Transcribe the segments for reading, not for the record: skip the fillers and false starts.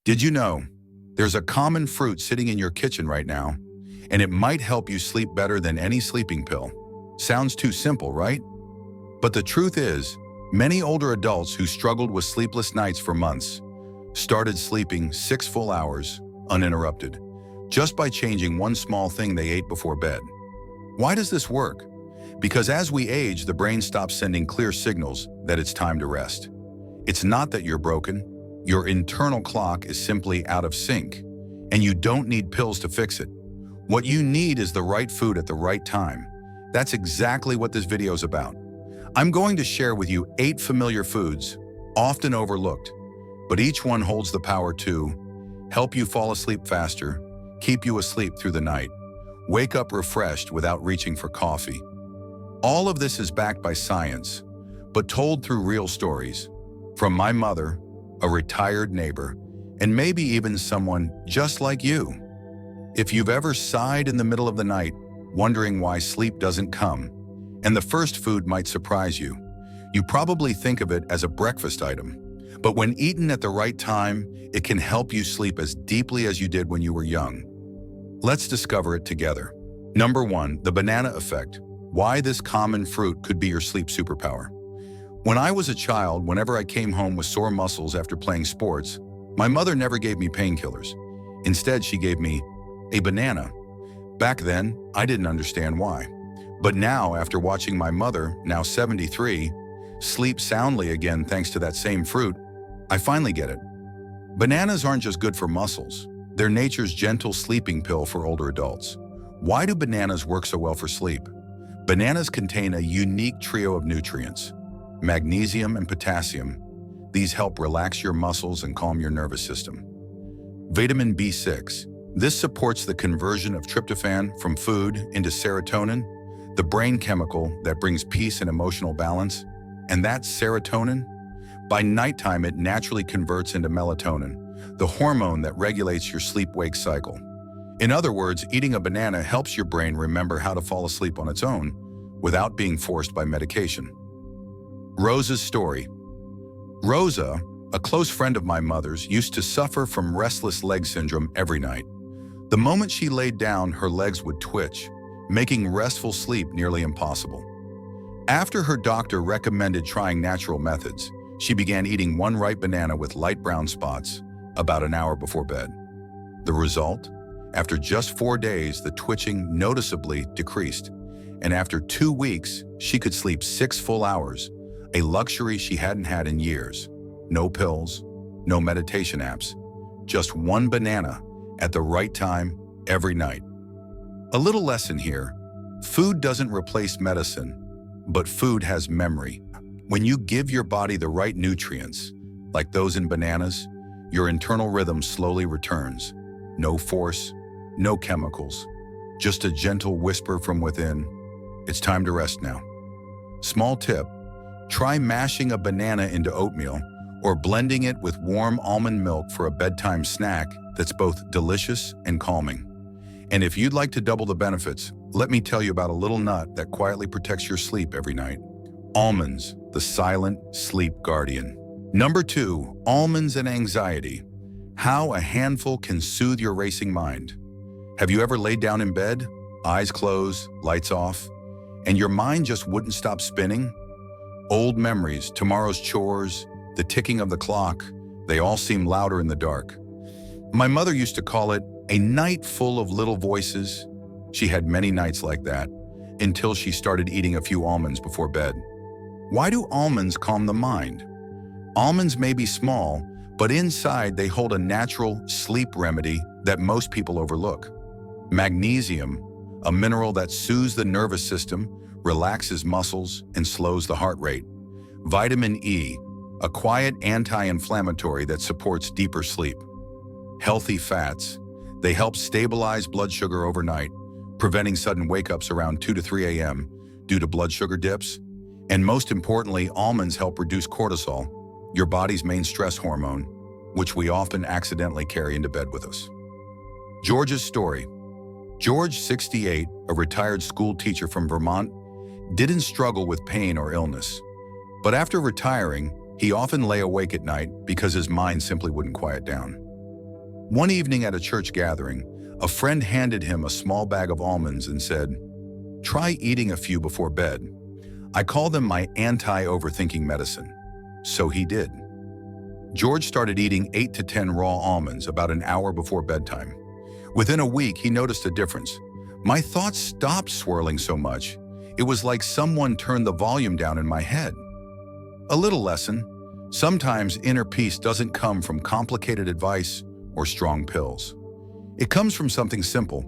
Did you know there's a common fruit sitting in your kitchen right now, and it might help you sleep better than any sleeping pill? Sounds too simple, right? But the truth is, many older adults who struggled with sleepless nights for months started sleeping 6 full hours uninterrupted, just by changing one small thing they ate before bed. Why does this work? Because as we age, the brain stops sending clear signals that it's time to rest. It's not that you're broken. Your internal clock is simply out of sync, and you don't need pills to fix it. What you need is the right food at the right time. That's exactly what this video is about. I'm going to share with you 8 familiar foods, often overlooked, but each one holds the power to help you fall asleep faster, keep you asleep through the night, wake up refreshed without reaching for coffee. All of this is backed by science, but told through real stories. From my mother, a retired neighbor, and maybe even someone just like you. If you've ever sighed in the middle of the night, wondering why sleep doesn't come, and the first food might surprise you, you probably think of it as a breakfast item. But when eaten at the right time, it can help you sleep as deeply as you did when you were young. Let's discover it together. Number 1, the banana effect. Why this common fruit could be your sleep superpower. When I was a child, whenever I came home with sore muscles after playing sports, my mother never gave me painkillers. Instead, she gave me a banana. Back then, I didn't understand why. But now, after watching my mother, now 73, sleep soundly again thanks to that same fruit, I finally get it. Bananas aren't just good for muscles. They're nature's gentle sleeping pill for older adults. Why do bananas work so well for sleep? Bananas contain a unique trio of nutrients: magnesium and potassium. These help relax your muscles and calm your nervous system. Vitamin B6. This supports the conversion of tryptophan from food into serotonin, the brain chemical that brings peace and emotional balance. And that's serotonin. By nighttime, it naturally converts into melatonin, the hormone that regulates your sleep-wake cycle. In other words, eating a banana helps your brain remember how to fall asleep on its own without being forced by medication. Rosa's story. Rosa, a close friend of my mother's, used to suffer from restless leg syndrome every night. The moment she laid down, her legs would twitch, making restful sleep nearly impossible. After her doctor recommended trying natural methods, she began eating one ripe banana with light brown spots about an hour before bed. The result? After just 4 days, the twitching noticeably decreased, and after 2 weeks, she could sleep 6 full hours, a luxury she hadn't had in years. No pills, no meditation apps, just one banana at the right time every night. A little lesson here: food doesn't replace medicine, but food has memory. When you give your body the right nutrients, like those in bananas, your internal rhythm slowly returns. No force, no chemicals, just a gentle whisper from within. It's time to rest now. Small tip: try mashing a banana into oatmeal or blending it with warm almond milk for a bedtime snack that's both delicious and calming. And if you'd like to double the benefits, let me tell you about a little nut that quietly protects your sleep every night. Almonds, the silent sleep guardian. Number 2, almonds and anxiety. How a handful can soothe your racing mind. Have you ever laid down in bed, eyes closed, lights off, and your mind just wouldn't stop spinning? Old memories, tomorrow's chores, the ticking of the clock, they all seem louder in the dark. My mother used to call it a night full of little voices. She had many nights like that, until she started eating a few almonds before bed. Why do almonds calm the mind? Almonds may be small, but inside they hold a natural sleep remedy that most people overlook. Magnesium, a mineral that soothes the nervous system, relaxes muscles, and slows the heart rate. Vitamin E, a quiet anti-inflammatory that supports deeper sleep. Healthy fats, they help stabilize blood sugar overnight, preventing sudden wake-ups around 2 to 3 a.m. due to blood sugar dips. And most importantly, almonds help reduce cortisol, your body's main stress hormone, which we often accidentally carry into bed with us. George's story. George, 68, a retired school teacher from Vermont, didn't struggle with pain or illness. But after retiring, he often lay awake at night because his mind simply wouldn't quiet down. One evening at a church gathering, a friend handed him a small bag of almonds and said, "Try eating a few before bed. I call them my anti-overthinking medicine." So he did. George started eating 8 to 10 raw almonds about an hour before bedtime. Within a week, he noticed a difference. My thoughts stopped swirling so much. It was like someone turned the volume down in my head. A little lesson: sometimes inner peace doesn't come from complicated advice or strong pills. It comes from something simple,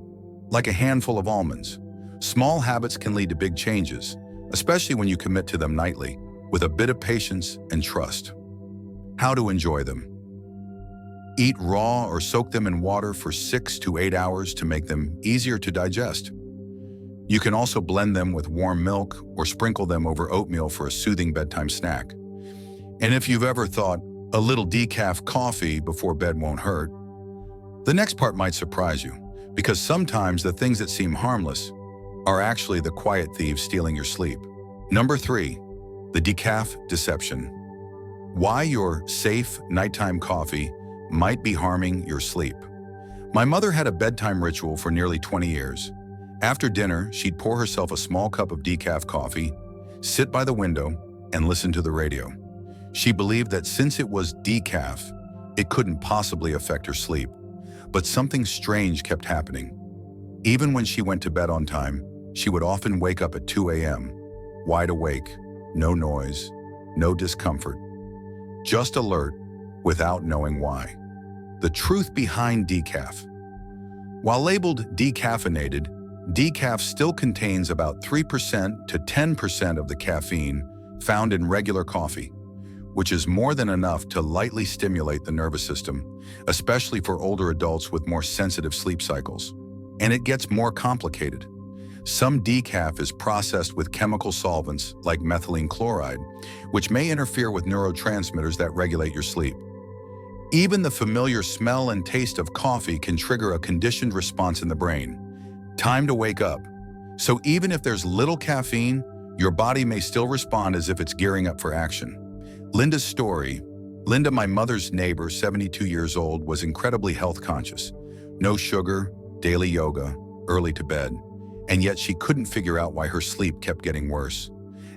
like a handful of almonds. Small habits can lead to big changes, especially when you commit to them nightly, with a bit of patience and trust. How to enjoy them. Eat raw or soak them in water for 6 to 8 hours to make them easier to digest. You can also blend them with warm milk or sprinkle them over oatmeal for a soothing bedtime snack. And if you've ever thought, a little decaf coffee before bed won't hurt, the next part might surprise you, because sometimes the things that seem harmless are actually the quiet thieves stealing your sleep. Number 3, the decaf deception. Why your safe nighttime coffee might be harming your sleep. My mother had a bedtime ritual for nearly 20 years. After dinner, she'd pour herself a small cup of decaf coffee, sit by the window, and listen to the radio. She believed that since it was decaf, it couldn't possibly affect her sleep. But something strange kept happening. Even when she went to bed on time, she would often wake up at 2 a.m., wide awake, no noise, no discomfort, just alert without knowing why. The truth behind decaf. While labeled decaffeinated, decaf still contains about 3% to 10% of the caffeine found in regular coffee, which is more than enough to lightly stimulate the nervous system, especially for older adults with more sensitive sleep cycles. And it gets more complicated. Some decaf is processed with chemical solvents like methylene chloride, which may interfere with neurotransmitters that regulate your sleep. Even the familiar smell and taste of coffee can trigger a conditioned response in the brain. Time to wake up. So even if there's little caffeine, your body may still respond as if it's gearing up for action. Linda's story. Linda, my mother's neighbor, 72 years old, was incredibly health conscious. No sugar, daily yoga, early to bed. And yet she couldn't figure out why her sleep kept getting worse.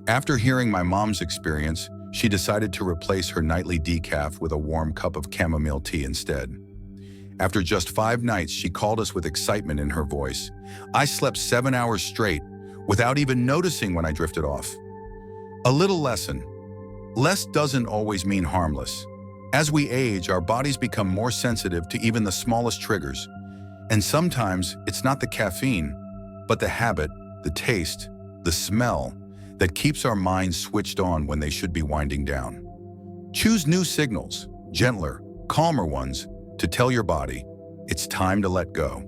After hearing my mom's experience, she decided to replace her nightly decaf with a warm cup of chamomile tea instead. After just 5 nights, she called us with excitement in her voice. "I slept 7 hours straight without even noticing when I drifted off." A little lesson. Less doesn't always mean harmless. As we age, our bodies become more sensitive to even the smallest triggers. And sometimes it's not the caffeine, but the habit, the taste, the smell that keeps our minds switched on when they should be winding down. Choose new signals, gentler, calmer ones, to tell your body it's time to let go.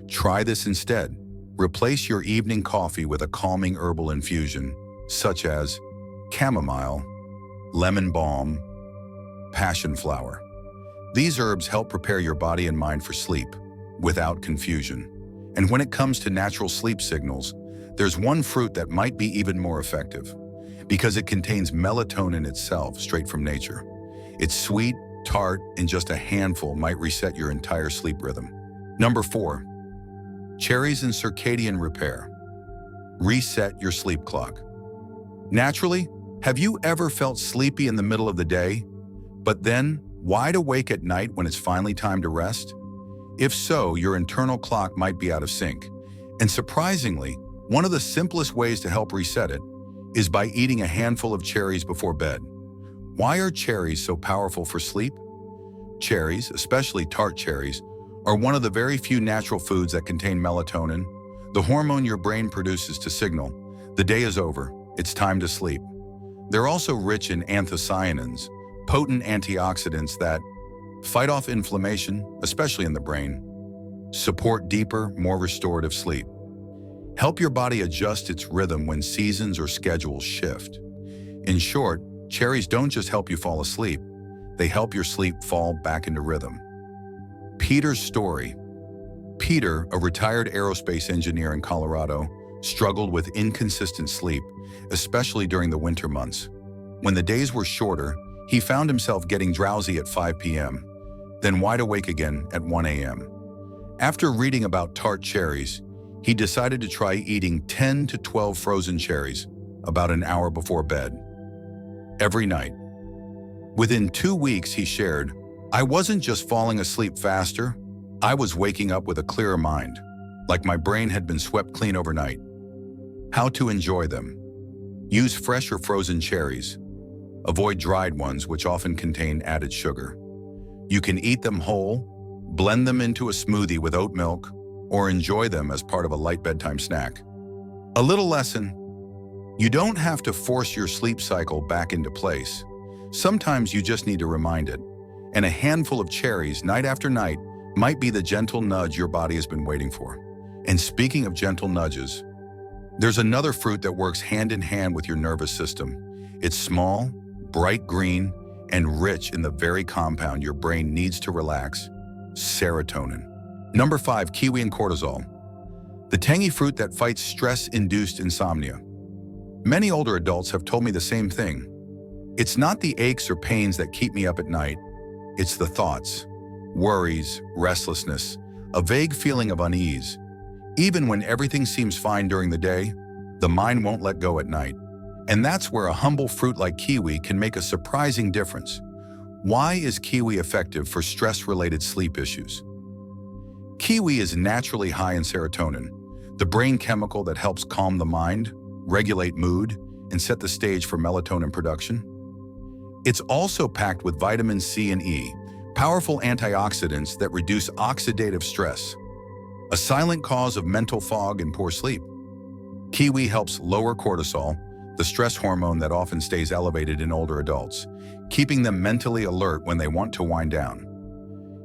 Try this instead. Replace your evening coffee with a calming herbal infusion, such as chamomile, lemon balm, passion flower. These herbs help prepare your body and mind for sleep without confusion. And when it comes to natural sleep signals, there's one fruit that might be even more effective because it contains melatonin itself straight from nature. It's sweet, tart, and just a handful might reset your entire sleep rhythm. Number 4, cherries and circadian repair. Reset your sleep clock. Naturally, have you ever felt sleepy in the middle of the day, but then wide awake at night when it's finally time to rest? If so, your internal clock might be out of sync. And surprisingly, one of the simplest ways to help reset it is by eating a handful of cherries before bed. Why are cherries so powerful for sleep? Cherries, especially tart cherries, are one of the very few natural foods that contain melatonin, the hormone your brain produces to signal the day is over, it's time to sleep. They're also rich in anthocyanins, potent antioxidants that fight off inflammation, especially in the brain, support deeper, more restorative sleep. Help your body adjust its rhythm when seasons or schedules shift. In short, cherries don't just help you fall asleep, they help your sleep fall back into rhythm. Peter's story. Peter, a retired aerospace engineer in Colorado, struggled with inconsistent sleep, especially during the winter months. When the days were shorter, he found himself getting drowsy at 5 p.m., then wide awake again at 1 a.m. After reading about tart cherries, he decided to try eating 10 to 12 frozen cherries about an hour before bed, every night. Within 2 weeks, he shared, "I wasn't just falling asleep faster, I was waking up with a clearer mind, like my brain had been swept clean overnight." How to enjoy them. Use fresh or frozen cherries. Avoid dried ones, which often contain added sugar. You can eat them whole, blend them into a smoothie with oat milk, or enjoy them as part of a light bedtime snack. A little lesson: you don't have to force your sleep cycle back into place. Sometimes you just need to remind it, and a handful of cherries night after night might be the gentle nudge your body has been waiting for. And speaking of gentle nudges, there's another fruit that works hand in hand with your nervous system. It's small, bright green, and rich in the very compound your brain needs to relax: serotonin. Number 5, kiwi and cortisol. The tangy fruit that fights stress-induced insomnia. Many older adults have told me the same thing. It's not the aches or pains that keep me up at night. It's the thoughts, worries, restlessness, a vague feeling of unease. Even when everything seems fine during the day, the mind won't let go at night. And that's where a humble fruit like kiwi can make a surprising difference. Why is kiwi effective for stress-related sleep issues? Kiwi is naturally high in serotonin, the brain chemical that helps calm the mind, regulate mood, and set the stage for melatonin production. It's also packed with vitamin C and E, powerful antioxidants that reduce oxidative stress, a silent cause of mental fog and poor sleep. Kiwi helps lower cortisol, the stress hormone that often stays elevated in older adults, keeping them mentally alert when they want to wind down.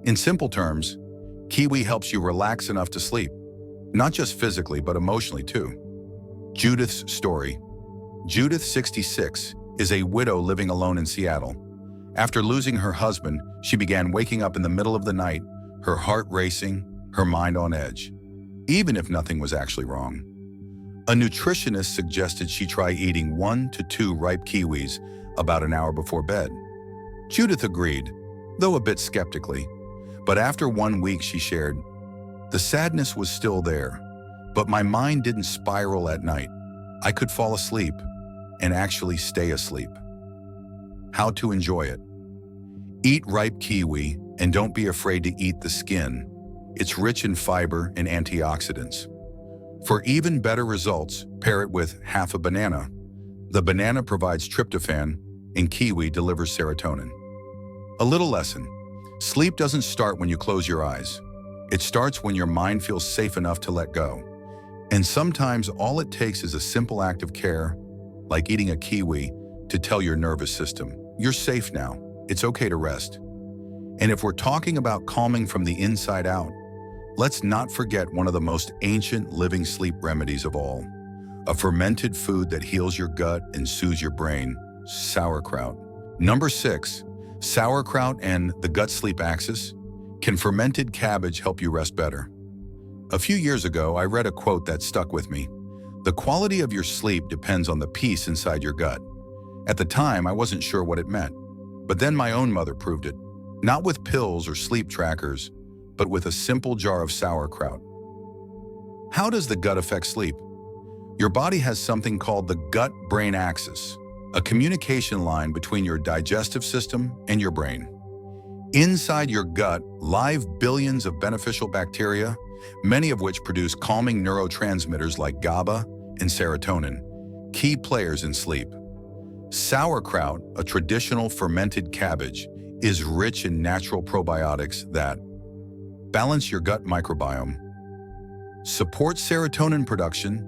In simple terms, kiwi helps you relax enough to sleep, not just physically but emotionally too. Judith's story. Judith, 66, is a widow living alone in Seattle. After losing her husband, she began waking up in the middle of the night, her heart racing, her mind on edge, even if nothing was actually wrong. A nutritionist suggested she try eating 1 to 2 ripe kiwis about an hour before bed. Judith agreed, though a bit skeptically. But after 1 week, she shared, "The sadness was still there, but my mind didn't spiral at night. I could fall asleep and actually stay asleep." How to enjoy it. Eat ripe kiwi and don't be afraid to eat the skin. It's rich in fiber and antioxidants. For even better results, pair it with half a banana. The banana provides tryptophan and kiwi delivers serotonin. A little lesson. Sleep doesn't start when you close your eyes. It starts when your mind feels safe enough to let go. And sometimes all it takes is a simple act of care, like eating a kiwi, to tell your nervous system, "You're safe now. It's okay to rest." And if we're talking about calming from the inside out, let's not forget one of the most ancient living sleep remedies of all, a fermented food that heals your gut and soothes your brain: sauerkraut. Number 6, sauerkraut and the gut sleep axis. Can fermented cabbage help you rest better? A few years ago, I read a quote that stuck with me. "The quality of your sleep depends on the peace inside your gut." At the time, I wasn't sure what it meant, but then my own mother proved it, not with pills or sleep trackers, but with a simple jar of sauerkraut. How does the gut affect sleep? Your body has something called the gut-brain axis, a communication line between your digestive system and your brain. Inside your gut live billions of beneficial bacteria, many of which produce calming neurotransmitters like GABA and serotonin, key players in sleep. Sauerkraut, a traditional fermented cabbage, is rich in natural probiotics that balance your gut microbiome, support serotonin production,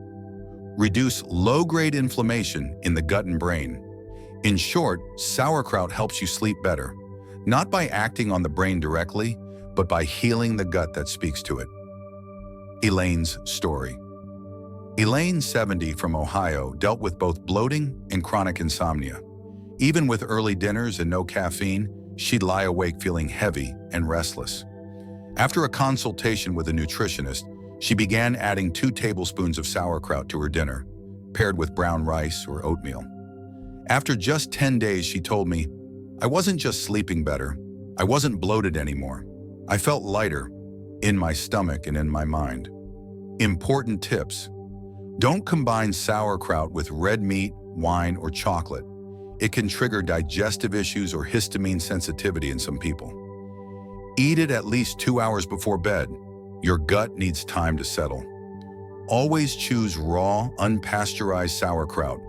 reduce low-grade inflammation in the gut and brain. In short, sauerkraut helps you sleep better, not by acting on the brain directly, but by healing the gut that speaks to it. Elaine's story. Elaine, 70, from Ohio, dealt with both bloating and chronic insomnia. Even with early dinners and no caffeine, she'd lie awake feeling heavy and restless. After a consultation with a nutritionist, she began adding 2 tablespoons of sauerkraut to her dinner, paired with brown rice or oatmeal. After just 10 days, she told me, "I wasn't just sleeping better, I wasn't bloated anymore. I felt lighter in my stomach and in my mind. Important tips. Don't combine sauerkraut with red meat, wine, or chocolate. It can trigger digestive issues or histamine sensitivity in some people. Eat it at least 2 hours before bed. Your gut needs time to settle. Always choose raw, unpasteurized sauerkraut.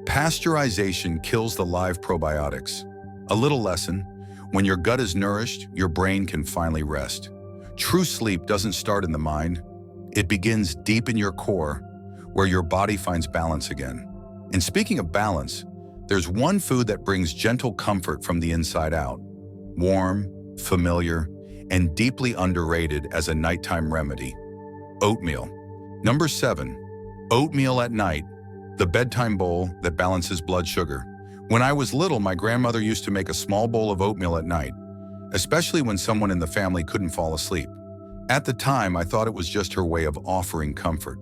Pasteurization kills the live probiotics. A little lesson: when your gut is nourished, your brain can finally rest. True sleep doesn't start in the mind. It begins deep in your core, where your body finds balance again. And speaking of balance, there's one food that brings gentle comfort from the inside out. Warm, familiar, and deeply underrated as a nighttime remedy. Oatmeal. Number 7. Oatmeal at night. The bedtime bowl that balances blood sugar. When I was little, my grandmother used to make a small bowl of oatmeal at night, especially when someone in the family couldn't fall asleep. At the time, I thought it was just her way of offering comfort.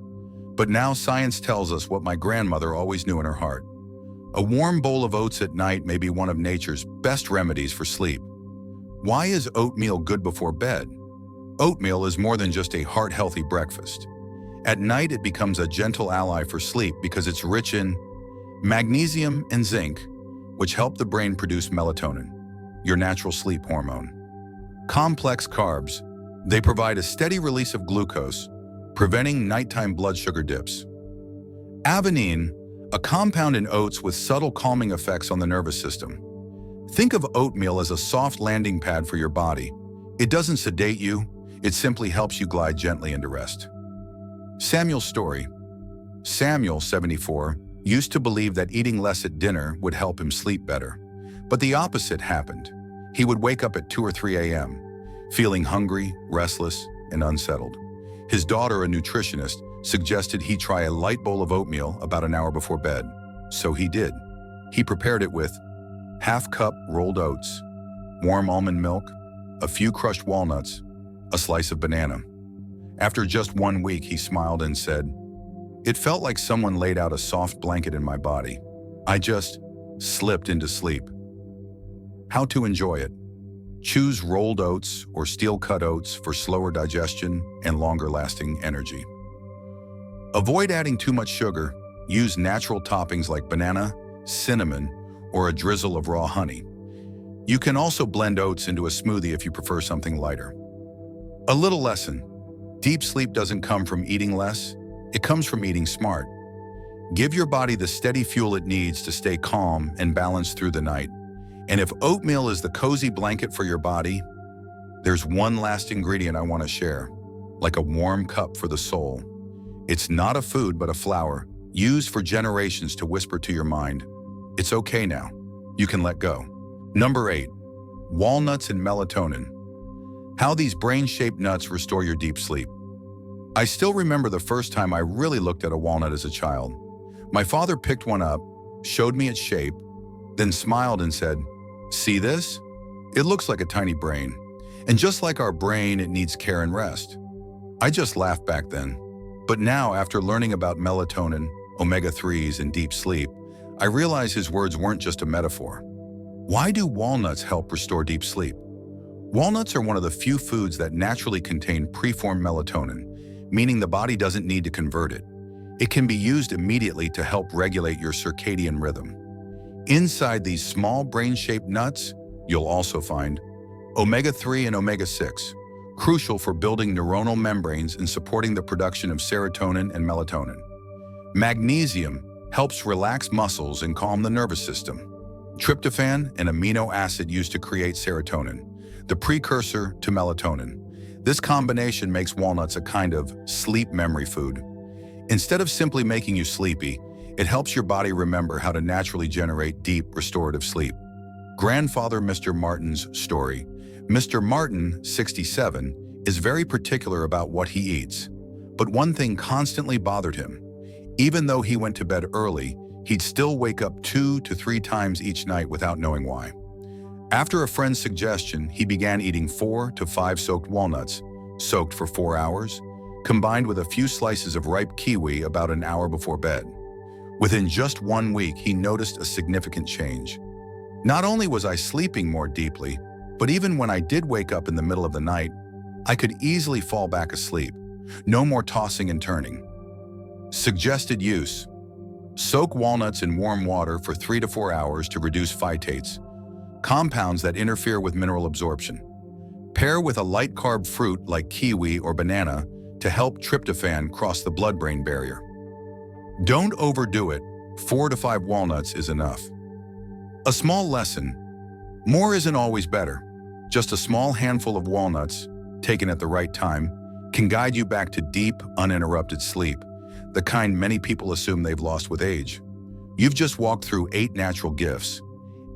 But now science tells us what my grandmother always knew in her heart. A warm bowl of oats at night may be one of nature's best remedies for sleep. Why is oatmeal good before bed? Oatmeal is more than just a heart-healthy breakfast. At night, it becomes a gentle ally for sleep because it's rich in magnesium and zinc, which help the brain produce melatonin, your natural sleep hormone. Complex carbs. They provide a steady release of glucose, preventing nighttime blood sugar dips. Avenine, a compound in oats with subtle calming effects on the nervous system. Think of oatmeal as a soft landing pad for your body. It doesn't sedate you, it simply helps you glide gently into rest. Samuel's story. Samuel, 74, used to believe that eating less at dinner would help him sleep better. But the opposite happened. He would wake up at 2 or 3 a.m., feeling hungry, restless, and unsettled. His daughter, a nutritionist, suggested he try a light bowl of oatmeal about an hour before bed. So he did. He prepared it with half-cup rolled oats, warm almond milk, a few crushed walnuts, a slice of banana. After just 1 week, he smiled and said, "It felt like someone laid out a soft blanket in my body. I just slipped into sleep." How to enjoy it. Choose rolled oats or steel-cut oats for slower digestion and longer-lasting energy. Avoid adding too much sugar. Use natural toppings like banana, cinnamon, or a drizzle of raw honey. You can also blend oats into a smoothie if you prefer something lighter. A little lesson. Deep sleep doesn't come from eating less, it comes from eating smart. Give your body the steady fuel it needs to stay calm and balanced through the night. And if oatmeal is the cozy blanket for your body, there's one last ingredient I want to share, like a warm cup for the soul. It's not a food, but a flower, used for generations to whisper to your mind, "It's okay now. You can let go." Number 8. Walnuts and melatonin. How these brain-shaped nuts restore your deep sleep. I still remember the first time I really looked at a walnut as a child. My father picked one up, showed me its shape, then smiled and said, "See this? It looks like a tiny brain. And just like our brain, it needs care and rest." I just laughed back then. But now, after learning about melatonin, omega-3s, and deep sleep, I realize his words weren't just a metaphor. Why do walnuts help restore deep sleep? Walnuts are one of the few foods that naturally contain preformed melatonin, meaning the body doesn't need to convert it. It can be used immediately to help regulate your circadian rhythm. Inside these small brain-shaped nuts, you'll also find omega-3 and omega-6, crucial for building neuronal membranes and supporting the production of serotonin and melatonin. Magnesium helps relax muscles and calm the nervous system. Tryptophan, an amino acid used to create serotonin, the precursor to melatonin. This combination makes walnuts a kind of sleep memory food. Instead of simply making you sleepy, it helps your body remember how to naturally generate deep, restorative sleep. Grandfather Mr. Martin's story. Mr. Martin, 67, is very particular about what he eats. But one thing constantly bothered him. Even though he went to bed early, he'd still wake up 2 to 3 times each night without knowing why. After a friend's suggestion, he began eating 4 to 5 soaked walnuts, soaked for 4 hours, combined with a few slices of ripe kiwi about an hour before bed. Within just 1 week, he noticed a significant change. Not only was I sleeping more deeply, But even when I did wake up in the middle of the night, I could easily fall back asleep. No more tossing and turning. Suggested use: soak walnuts in warm water for 3 to 4 hours to reduce phytates, compounds that interfere with mineral absorption. Pair with a light-carb fruit like kiwi or banana to help tryptophan cross the blood-brain barrier. Don't overdo it. 4 to 5 walnuts is enough. A small lesson: more isn't always better. Just a small handful of walnuts, taken at the right time, can guide you back to deep, uninterrupted sleep, the kind many people assume they've lost with age. You've just walked through 8 natural gifts,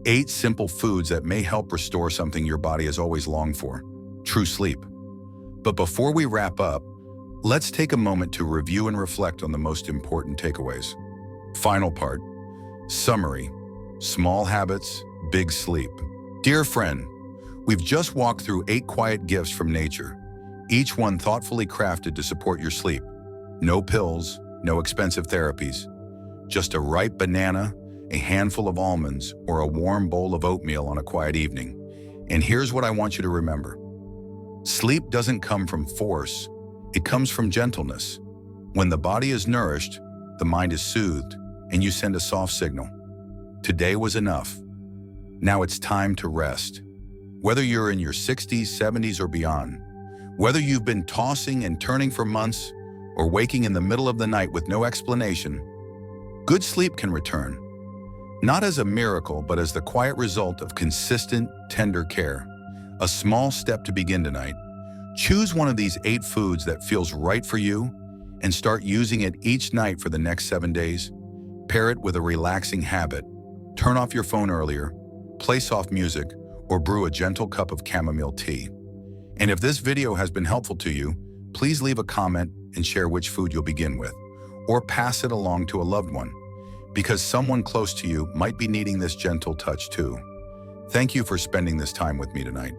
8 simple foods that may help restore something your body has always longed for: true sleep. But before we wrap up, let's take a moment to review and reflect on the most important takeaways. Final part: summary. Small habits, big sleep. Dear friend, we've just walked through 8 quiet gifts from nature, each one thoughtfully crafted to support your sleep. No pills, no expensive therapies, just a ripe banana, a handful of almonds, or a warm bowl of oatmeal on a quiet evening. And here's what I want you to remember. Sleep doesn't come from force, it comes from gentleness. When the body is nourished, the mind is soothed, and you send a soft signal. Today was enough. Now it's time to rest. Whether you're in your 60s, 70s, or beyond, whether you've been tossing and turning for months or waking in the middle of the night with no explanation, good sleep can return. Not as a miracle, but as the quiet result of consistent, tender care. A small step to begin tonight. Choose one of these 8 foods that feels right for you and start using it each night for the next 7 days. Pair it with a relaxing habit. Turn off your phone earlier, play soft music, or brew a gentle cup of chamomile tea. And if this video has been helpful to you, please leave a comment and share which food you'll begin with, or pass it along to a loved one, because someone close to you might be needing this gentle touch too. Thank you for spending this time with me tonight.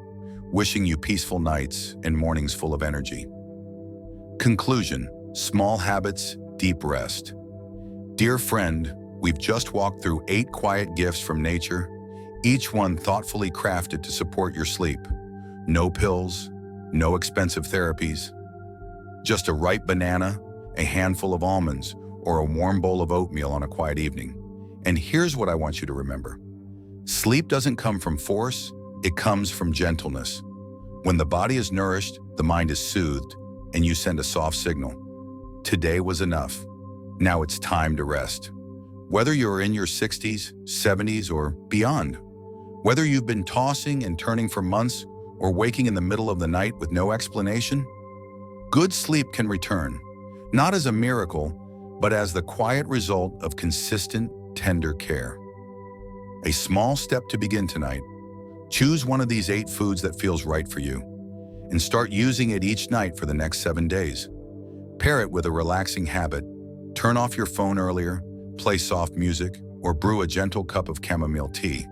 Wishing you peaceful nights and mornings full of energy. Conclusion: small habits, deep rest. Dear friend, we've just walked through 8 quiet gifts from nature, each one thoughtfully crafted to support your sleep. No pills, no expensive therapies, just a ripe banana, a handful of almonds, or a warm bowl of oatmeal on a quiet evening. And here's what I want you to remember. Sleep doesn't come from force, it comes from gentleness. When the body is nourished, the mind is soothed, and you send a soft signal. Today was enough. Now it's time to rest. Whether you're in your 60s, 70s, or beyond, whether you've been tossing and turning for months or waking in the middle of the night with no explanation, good sleep can return, not as a miracle, but as the quiet result of consistent, tender care. A small step to begin tonight. Choose one of these 8 foods that feels right for you and start using it each night for the next 7 days. Pair it with a relaxing habit. Turn off your phone earlier, play soft music, or brew a gentle cup of chamomile tea.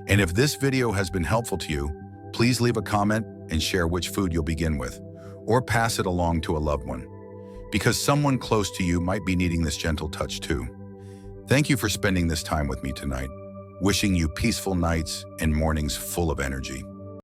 And if this video has been helpful to you, please leave a comment and share which food you'll begin with, or pass it along to a loved one, because someone close to you might be needing this gentle touch too. Thank you for spending this time with me tonight. Wishing you peaceful nights and mornings full of energy.